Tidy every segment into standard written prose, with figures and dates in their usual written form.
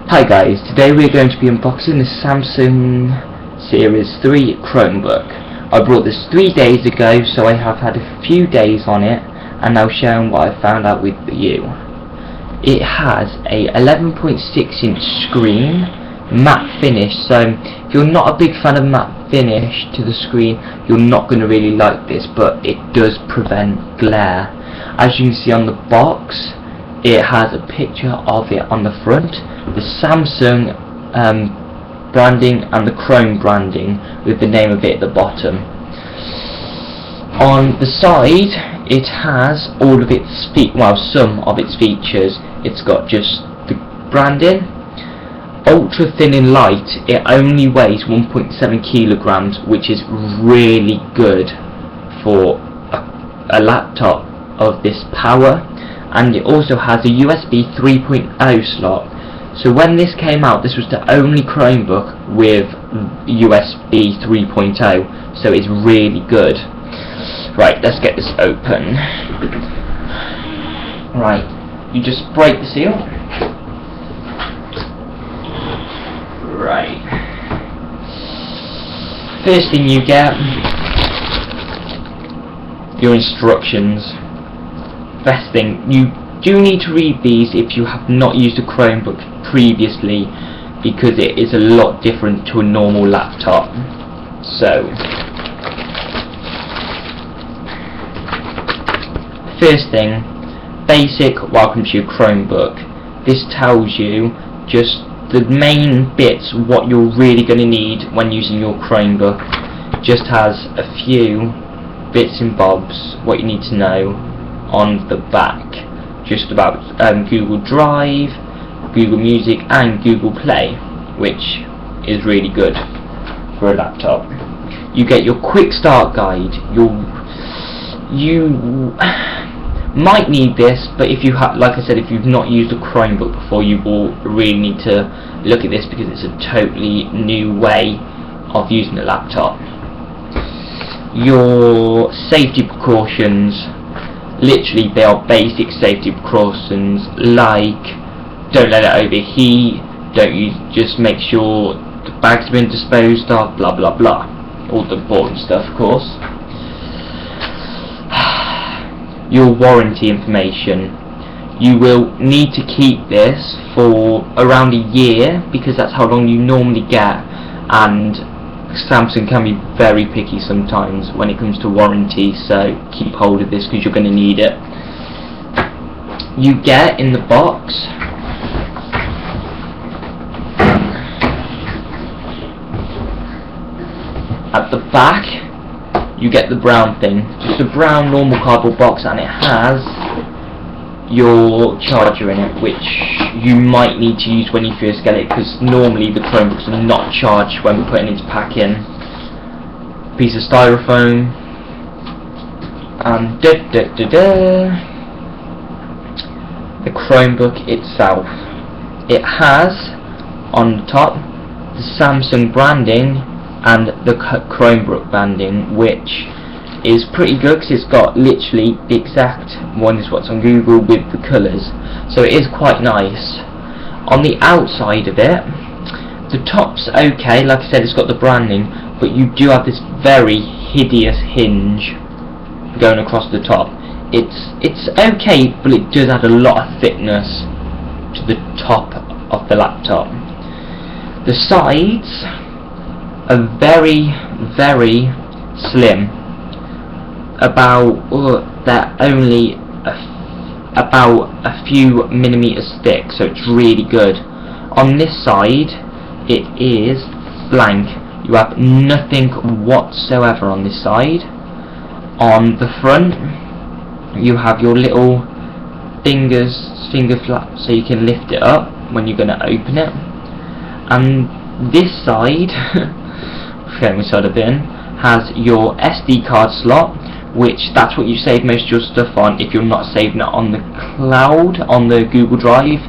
Hi guys, today we're going to be unboxing the Samsung Series 3 Chromebook. I brought this 3 days ago, so I have had a few days on it, and now sharing what I found out with you. It has a 11.6 inch screen, matte finish, so if you're not a big fan of matte finish to the screen, you're not going to really like this, but it does prevent glare. As you can see on the box, it has a picture of it on the front, the Samsung branding and the Chrome branding with the name of it at the bottom. On the side it has all of its some of its features. It's got just the branding, ultra thin and light. It only weighs 1.7 kilograms, which is really good for a laptop of this power. And it also has a USB 3.0 slot. So when this came out, this was the only Chromebook with USB 3.0, so it's really good. Right, let's get this open. Right, you just break the seal. Right. First thing you get, your instructions. Best thing, you do need to read these if you have not used a Chromebook previously, because it is a lot different to a normal laptop. So, first thing, basic welcome to your Chromebook. This tells you just the main bits, what you're really going to need when using your Chromebook. Just has a few bits and bobs, what you need to know on the back, just about Google Drive, Google Music and Google Play, which is really good for a laptop. You get your quick start guide. You might need this, but if you have, like I said, if you've not used a Chromebook before, you will really need to look at this, because it's a totally new way of using a laptop. Your safety precautions. Literally, they are basic safety precautions, like don't let it overheat, just make sure the bags have been disposed of, blah blah blah, all the important stuff, of course. Your warranty information. You will need to keep this for around a year, because that's how long you normally get, and Samsung can be very picky sometimes when it comes to warranty, so keep hold of this because you're going to need it. You get in the box at the back, you get the brown thing, just a brown normal cardboard box, and it has your charger in it, which you might need to use when you first get it, because normally the Chromebooks are not charged when putting its pack in. Piece of styrofoam, and the Chromebook itself. It has on the top the Samsung branding and the Chromebook branding, which is pretty good because it's got literally the exact one is what's on Google with the colours, so it is quite nice. On the outside of it, the top's okay, like I said, it's got the branding, but you do have this very hideous hinge going across the top. It's okay, but it does add a lot of thickness to the top of the laptop. The sides are very, very slim. They're only about a few millimeters thick, so it's really good. On this side, it is blank. You have nothing whatsoever on this side. On the front, you have your little finger flap, so you can lift it up when you're going to open it. And this side, forgetting which side I've been, has your SD card slot, which that's what you save most of your stuff on if you're not saving it on the cloud, on the Google Drive,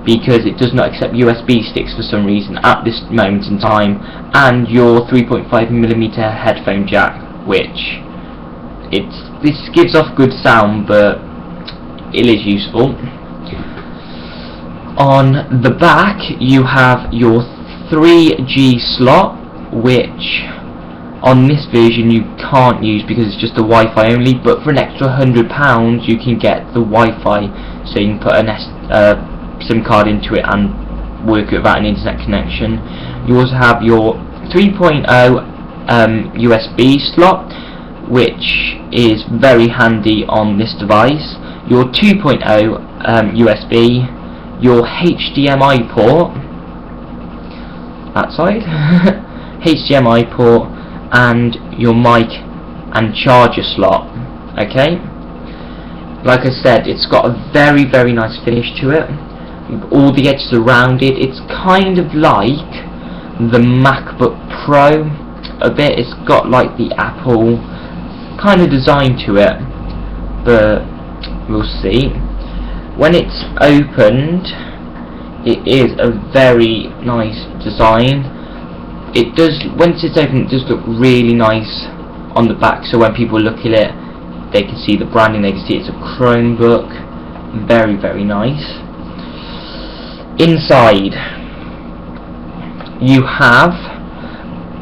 because it does not accept USB sticks for some reason at this moment in time, and your 3.5mm headphone jack, which this gives off good sound, but it is useful. On the back you have your 3G slot, which on this version you can't use because it's just the Wi-Fi only, but for an extra £100 you can get the Wi-Fi, so you can put a SIM card into it and work it without an internet connection. You also have your 3.0 USB slot, which is very handy on this device, your 2.0 USB, your HDMI port, that side, HDMI port, and your mic and charger slot. Okay, like I said, it's got a very nice finish to it. All the edges around it, it's kind of like the MacBook Pro a bit. It's got like the Apple kind of design to it, but we'll see. When it's opened, it is a very nice design. It does, once it's open, it does look really nice on the back, so when people look at it they can see the branding, they can see it's a Chromebook. Very nice. Inside you have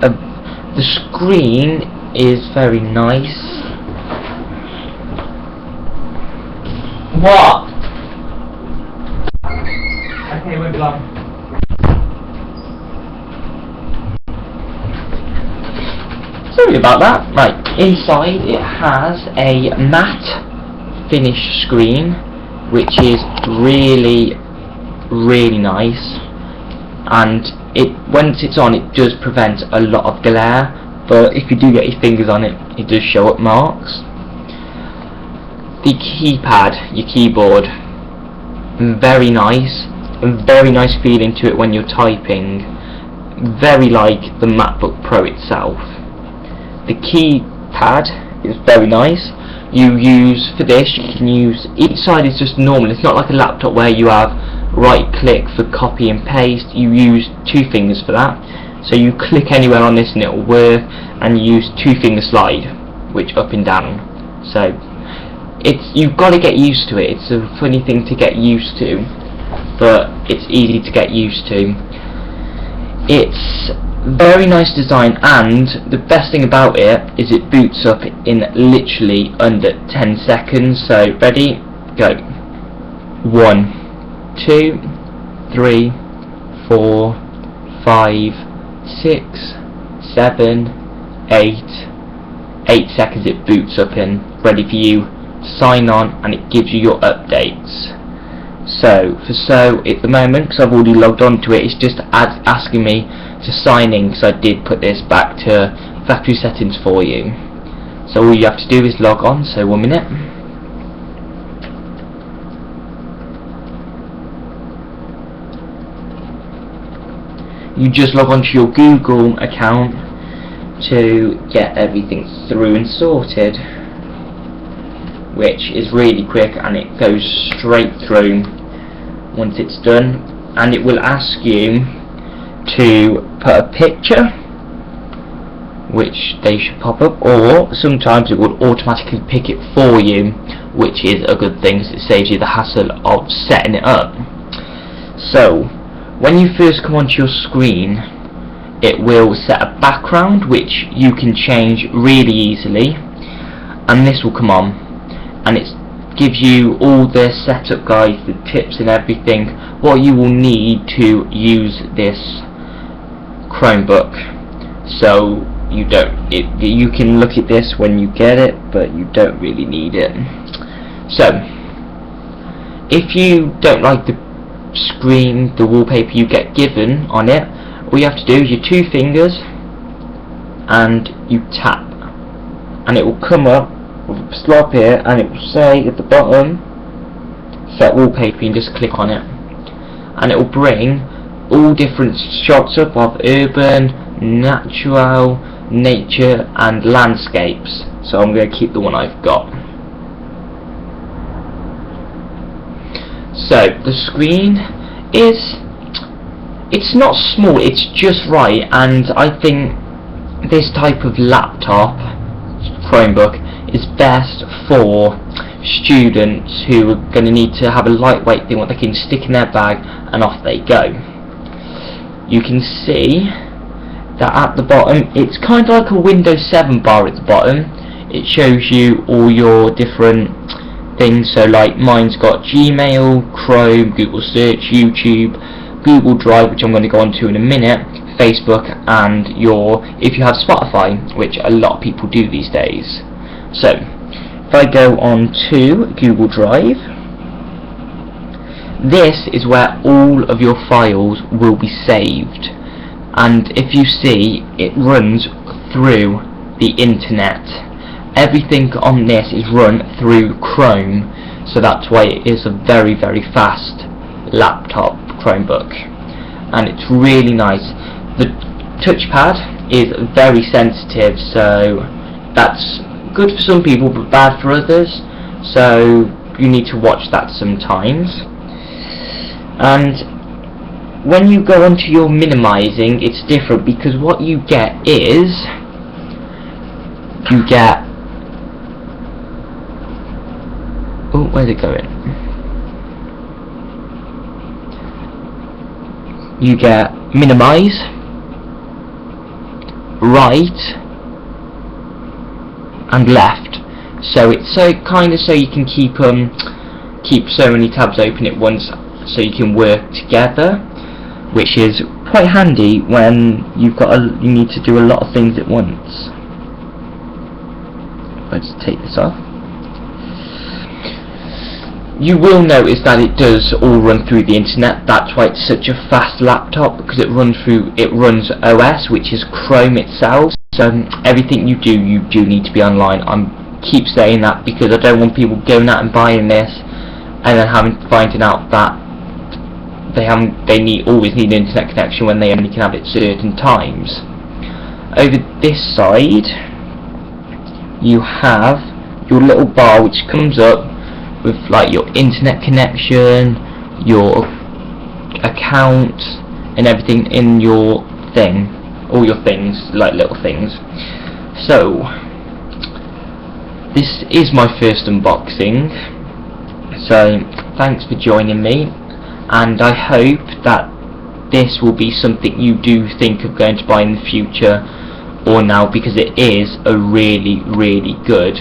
the screen is very nice. What? Okay, won't be long. Sorry about that. Right, inside it has a matte finish screen, which is really nice, and once it's on, it does prevent a lot of glare, but if you do get your fingers on it, it does show up marks. The keypad, your keyboard, very nice feeling to it when you're typing, very like the MacBook Pro itself. The keypad is very nice. You use, for this, you can use, each side is just normal. It's not like a laptop where you have right click for copy and paste. You use 2 fingers for that. So you click anywhere on this and it will work, and you use 2 finger slide, which up and down. So you've got to get used to it. It's a funny thing to get used to, but it's easy to get used to. It's very nice design, and the best thing about it is it boots up in literally under 10 seconds. So ready, go. 1, 2, 3, 4, 5, 6, 7, 8. 8 seconds it boots up in, ready for you to sign on, and it gives you your updates. So at the moment, because I've already logged on to it, it's just asking me to sign in, because I did put this back to factory settings for you. So all you have to do is log on. So 1 minute. You just log on to your Google account to get everything through and sorted, which is really quick, and it goes straight through once it's done. And it will ask you to put a picture, which they should pop up, or sometimes it will automatically pick it for you, which is a good thing because it saves you the hassle of setting it up. So when you first come onto your screen, it will set a background which you can change really easily, and this will come on, and it gives you all the setup guides, the tips and everything, what you will need to use this Chromebook. So you can look at this when you get it, but you don't really need it. So if you don't like the screen, the wallpaper you get given on it, all you have to do is your 2 fingers and you tap, and it will come up with a slot here, and it will say at the bottom set wallpaper. You can just click on it, and it will bring all different shots up of urban, natural, nature and landscapes. So I'm going to keep the one I've got. So the screen it's not small, it's just right, and I think this type of laptop, Chromebook, is best for students who are going to need to have a lightweight thing what they can stick in their bag, and off they go. You can see that at the bottom it's kind of like a Windows 7 bar at the bottom. It shows you all your different things, so like mine's got Gmail, Chrome, Google Search, YouTube, Google Drive, which I'm going to go on to in a minute, Facebook, and if you have Spotify, which a lot of people do these days. So if I go on to Google Drive, this is where all of your files will be saved, and if you see, it runs through the internet. Everything on this is run through Chrome, so that's why it is a very, very fast laptop Chromebook, and it's really nice. The touchpad is very sensitive, so that's good for some people but bad for others, so you need to watch that sometimes. And when you go onto your minimizing, it's different, because what you get is where's it going? You get minimize, right, and left. So it's so you can keep so many tabs open at once, so you can work together, which is quite handy when you need to do a lot of things at once. Let's take this off. You will notice that it does all run through the internet. That's why it's such a fast laptop, because it runs OS, which is Chrome itself. So everything you do need to be online. I keep saying that because I don't want people going out and buying this and then finding out that they always need an internet connection when they only can have it certain times. Over this side, you have your little bar which comes up with like your internet connection, your account, and everything in your thing, all your things, like little things. So this is my first unboxing, so thanks for joining me, and I hope that this will be something you do think of going to buy in the future or now, because it is a really, really good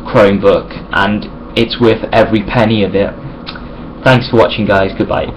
Chromebook and it's worth every penny of it. Thanks for watching, guys. Goodbye.